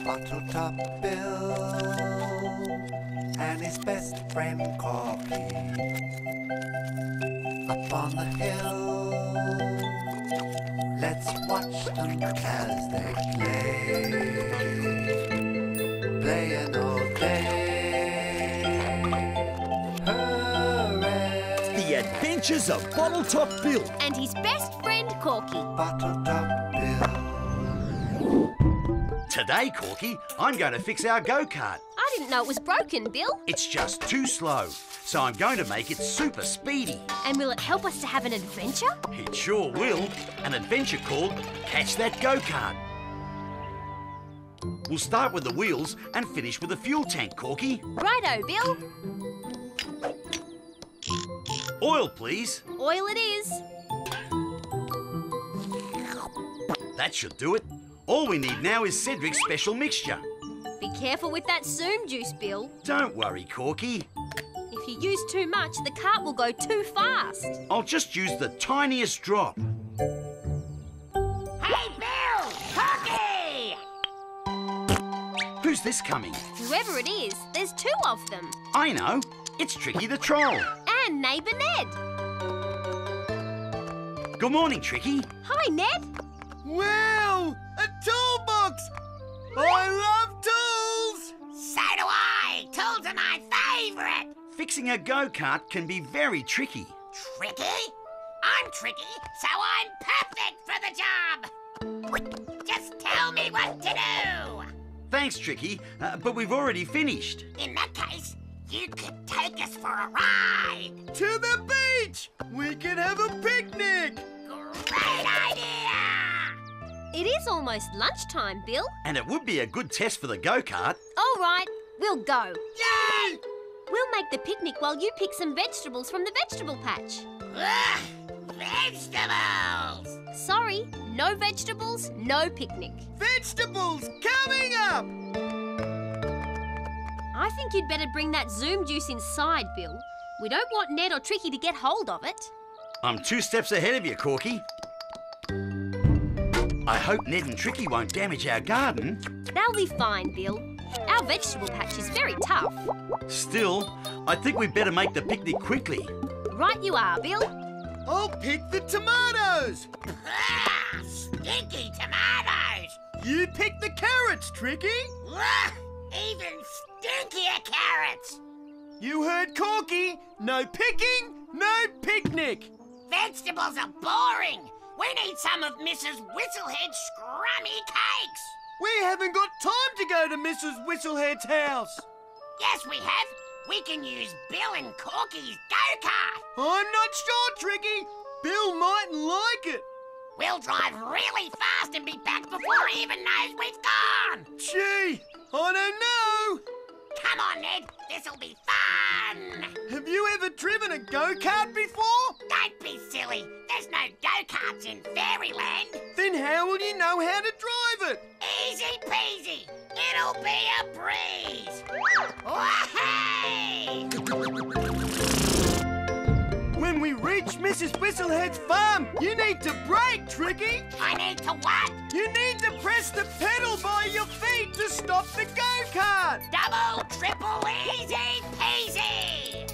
Bottle Top Bill and his best friend Corky up on the hill. Let's watch them as they play, playing all day. Hooray! The Adventures of Bottle Top Bill and his best friend Corky. Bottle Top Bill. Today, Corky, I'm going to fix our go-kart. I didn't know it was broken, Bill. It's just too slow, so I'm going to make it super speedy. And will it help us to have an adventure? It sure will. An adventure called Catch That Go-Kart. We'll start with the wheels and finish with the fuel tank, Corky. Righto, Bill. Oil, please. Oil it is. That should do it. All we need now is Cedric's special mixture. Be careful with that zoom juice, Bill. Don't worry, Corky. If you use too much, the cart will go too fast. I'll just use the tiniest drop. Hey, Bill! Corky! Who's this coming? Whoever it is, there's two of them. I know. It's Tricky the Troll. And neighbour Ned. Good morning, Tricky. Hi, Ned. Wow! A toolbox! I love tools! So do I! Tools are my favourite! Fixing a go-kart can be very tricky. Tricky? I'm tricky, so I'm perfect for the job! Just tell me what to do! Thanks, Tricky, but we've already finished. In that case, you could take us for a ride! To the beach! We can have a picnic! Great idea! It is almost lunchtime, Bill. And it would be a good test for the go-kart. All right, we'll go. Yay! We'll make the picnic while you pick some vegetables from the vegetable patch. Ugh, vegetables! Sorry, no vegetables, no picnic. Vegetables coming up! I think you'd better bring that zoom juice inside, Bill. We don't want Ned or Tricky to get hold of it. I'm 2 steps ahead of you, Corky. I hope Ned and Tricky won't damage our garden. They'll be fine, Bill. Our vegetable patch is very tough. Still, I think we'd better make the picnic quickly. Right you are, Bill. I'll pick the tomatoes! Ah, stinky tomatoes! You pick the carrots, Tricky! Ugh, even stinkier carrots! You heard Corky! No picking, no picnic! Vegetables are boring! We need some of Mrs. Whistlehead's scrummy cakes! We haven't got time to go to Mrs. Whistlehead's house! Yes, we have! We can use Bill and Corky's go-kart! I'm not sure, Tricky! Bill mightn't like it! We'll drive really fast and be back before he even knows we've gone! Gee, I don't know! Come on, Ned, this'll be fun! Have you ever driven a go-kart before? Don't be silly, there's no go-karts in Fairyland! Then how will you know how to drive it? Easy peasy, it'll be a breeze! Wahey! When we reach Mrs. Whistlehead's farm, you need to brake, Tricky! I need to what? You need to press the pedal by your feet to stop the go-kart! Double, triple, easy peasy!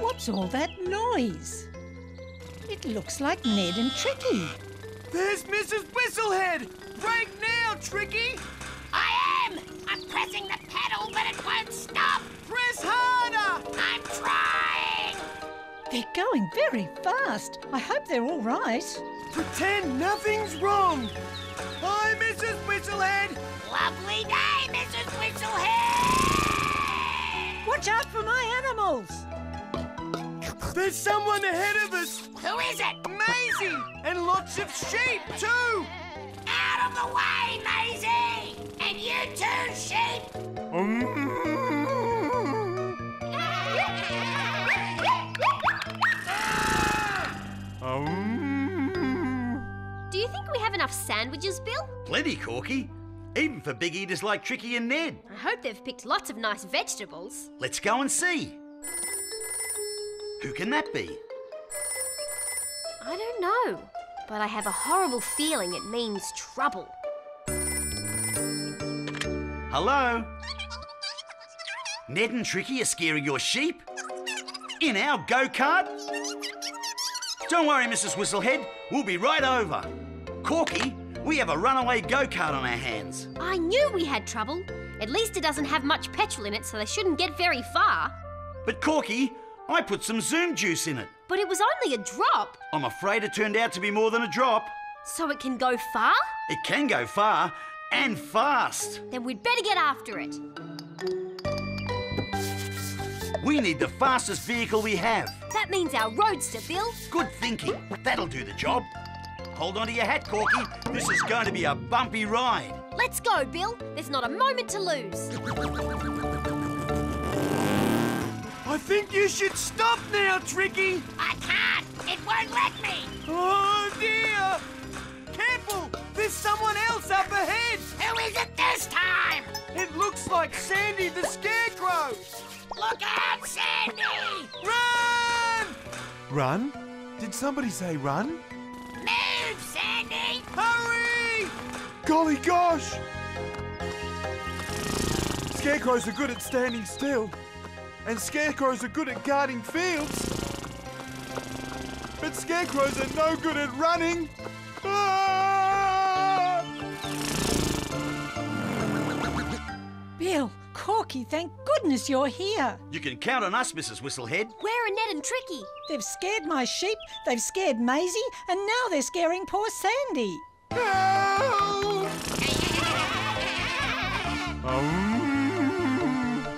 What's all that noise? It looks like Ned and Tricky. There's Mrs. Whistlehead! Brake now, Tricky! I am! I'm pressing the pedal, but it won't stop! Press harder! I'm trying! They're going very fast. I hope they're all right. Pretend nothing's wrong! Hi, Mrs. Whistlehead! Lovely day, Mrs. Whistlehead! Watch out for my animals! There's someone ahead of us! Who is it? Maisie! And lots of sheep, too! Out of the way, Maisie! And you too, sheep! Do you think we have enough sandwiches, Bill? Plenty, Corky. Even for big eaters like Tricky and Ned. I hope they've picked lots of nice vegetables. Let's go and see. Who can that be? I don't know. But I have a horrible feeling it means trouble. Hello? Ned and Tricky are scaring your sheep? In our go-kart? Don't worry, Mrs. Whistlehead. We'll be right over. Corky, we have a runaway go-kart on our hands. I knew we had trouble. At least it doesn't have much petrol in it, so they shouldn't get very far. But Corky, I put some Zoom juice in it. But it was only a drop. I'm afraid it turned out to be more than a drop. So it can go far? It can go far and fast. Then we'd better get after it. We need the fastest vehicle we have. That means our roadster, Bill. Good thinking. That'll do the job. Hold on to your hat, Corky. This is going to be a bumpy ride. Let's go, Bill. There's not a moment to lose. I think you should stop now, Tricky. I can't. It won't let me. Oh, dear. Careful. There's someone else up ahead. Who is it this time? It looks like Sandy the Scarecrow. Look out, Sandy! Run! Run? Did somebody say run? Move, Sandy! Hurry! Golly gosh! Scarecrows are good at standing still. And scarecrows are good at guarding fields. But scarecrows are no good at running. Ah! Bill, Corky, thank goodness you're here. You can count on us, Mrs. Whistlehead. Where are Ned and Tricky? They've scared my sheep, they've scared Maisie, and now they're scaring poor Sandy. Help!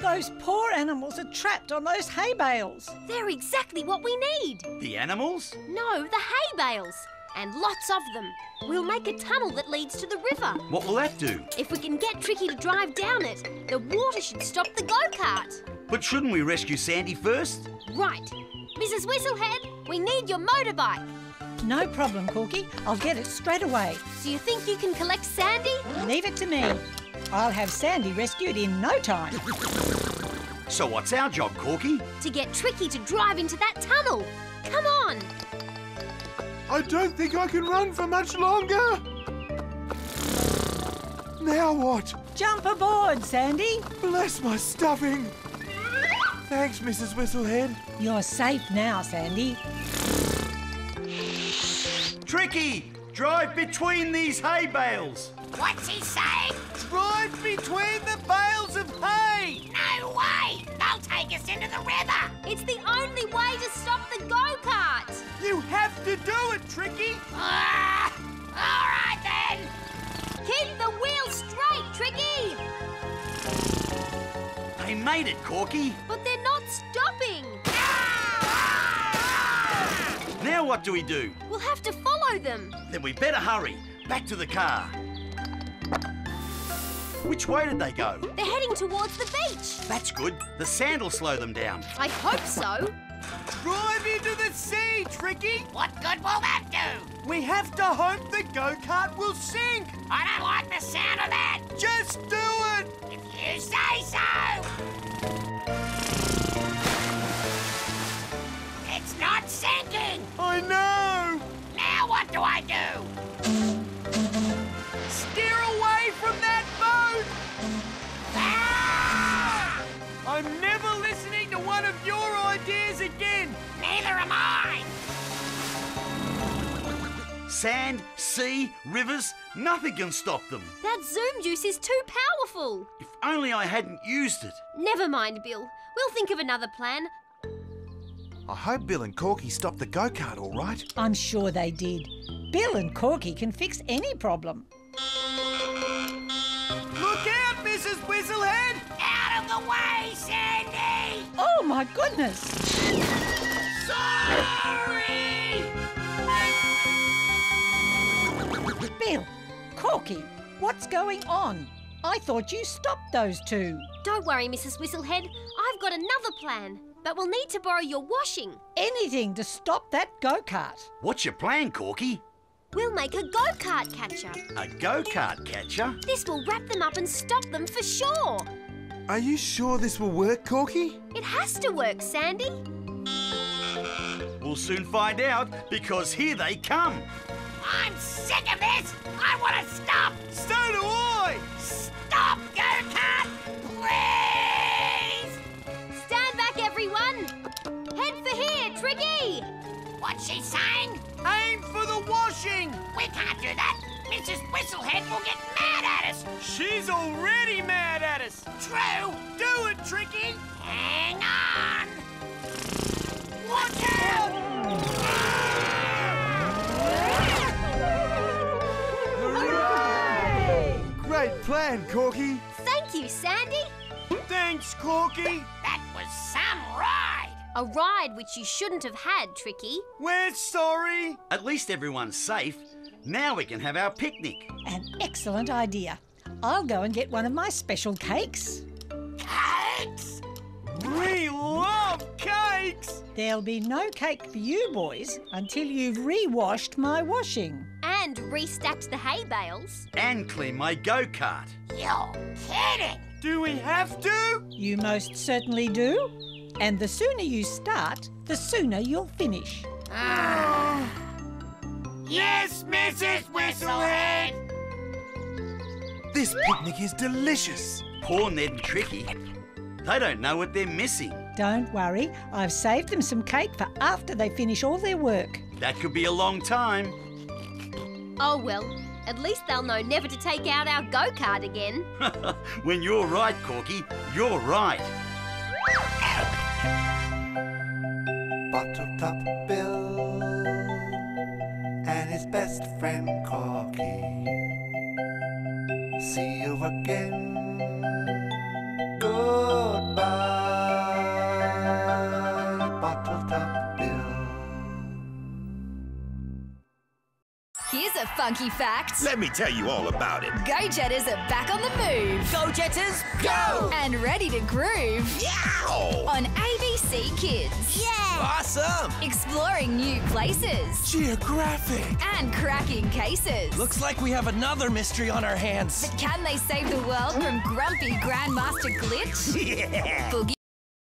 Those poor animals are trapped on those hay bales. They're exactly what we need. The animals? No, the hay bales. And lots of them. We'll make a tunnel that leads to the river. What will that do? If we can get Tricky to drive down it, the water should stop the go-kart. But shouldn't we rescue Sandy first? Right. Mrs. Whistlehead, we need your motorbike. No problem, Corky. I'll get it straight away. Do you think you can collect Sandy? Leave it to me. I'll have Sandy rescued in no time. So what's our job, Corky? To get Tricky to drive into that tunnel. Come on. I don't think I can run for much longer. Now what? Jump aboard, Sandy. Bless my stuffing. Thanks, Mrs. Whistlehead. You're safe now, Sandy. Tricky, drive between these hay bales. What's he saying? Drive between the bales of hay. No way! They'll take us into the river! It's the only way to stop the go-kart. You have to do it, Tricky. Ah! All right then! Keep the wheel straight, Tricky. They made it, Corky. But they're not stopping. Now what do we do? We'll have to follow them. Then we better hurry. Back to the car. Which way did they go? They're heading towards the beach. That's good. The sand will slow them down. I hope so. Drive into the sea, Tricky. What good will that do? We have to hope the go-kart will sink. I don't like the sound of that! Just do it. If you say so! It's not sinking! I know. Now what do I do? Steer away from that boat. Ah! I'm never listening to one of your ideas again. Neither am I! Sand, sea, rivers, nothing can stop them. That zoom juice is too powerful. If only I hadn't used it. Never mind, Bill. We'll think of another plan. I hope Bill and Corky stopped the go-kart all right. I'm sure they did. Bill and Corky can fix any problem. Look out, Mrs. Whistlehead. Out of the way, Sandy! Oh, my goodness! Sorry! Bill, Corky, what's going on? I thought you stopped those two. Don't worry, Mrs. Whistlehead. I've got another plan. But we'll need to borrow your washing. Anything to stop that go-kart. What's your plan, Corky? We'll make a go-kart catcher. A go-kart catcher? This will wrap them up and stop them for sure. Are you sure this will work, Corky? It has to work, Sandy. We'll soon find out, because here they come. I'm sick of this! I want to stop! So do I! Stop, go-kart! Please! Stand back, everyone! Head for here, Tricky! What's she saying? Aim for the washing! We can't do that! Mrs. Whistlehead will get mad at us! She's already mad at us! True! Do it, Tricky! Hang on! Watch out! Great plan, Corky. Thank you, Sandy. Thanks, Corky. That was some ride! A ride which you shouldn't have had, Tricky. We're sorry. At least everyone's safe. Now we can have our picnic. An excellent idea. I'll go and get one of my special cakes. Cakes! We love cakes. There'll be no cake for you boys until you've re-washed my washing. And restacked the hay bales. And clean my go-kart. You're kidding! Do we have to? You most certainly do. And the sooner you start, the sooner you'll finish. Yes, Mrs. Whistlehead. This picnic is delicious. Poor Ned and Tricky. They don't know what they're missing. Don't worry, I've saved them some cake for after they finish all their work. That could be a long time. Oh well, at least they'll know never to take out our go-kart again. When you're right, Corky, you're right. Bottle Top Bill and his best friend Corky. See you again. Goodbye, Bottle Top Bill. Here's a funky fact. Let me tell you all about it. Go-Jetters are back on the move. Go-Jetters, go! And ready to groove. Yow! On ABC Kids. Awesome! Exploring new places. Geographic. And cracking cases. Looks like we have another mystery on our hands. But can they save the world from grumpy Grandmaster Glitch? Yeah! Boogie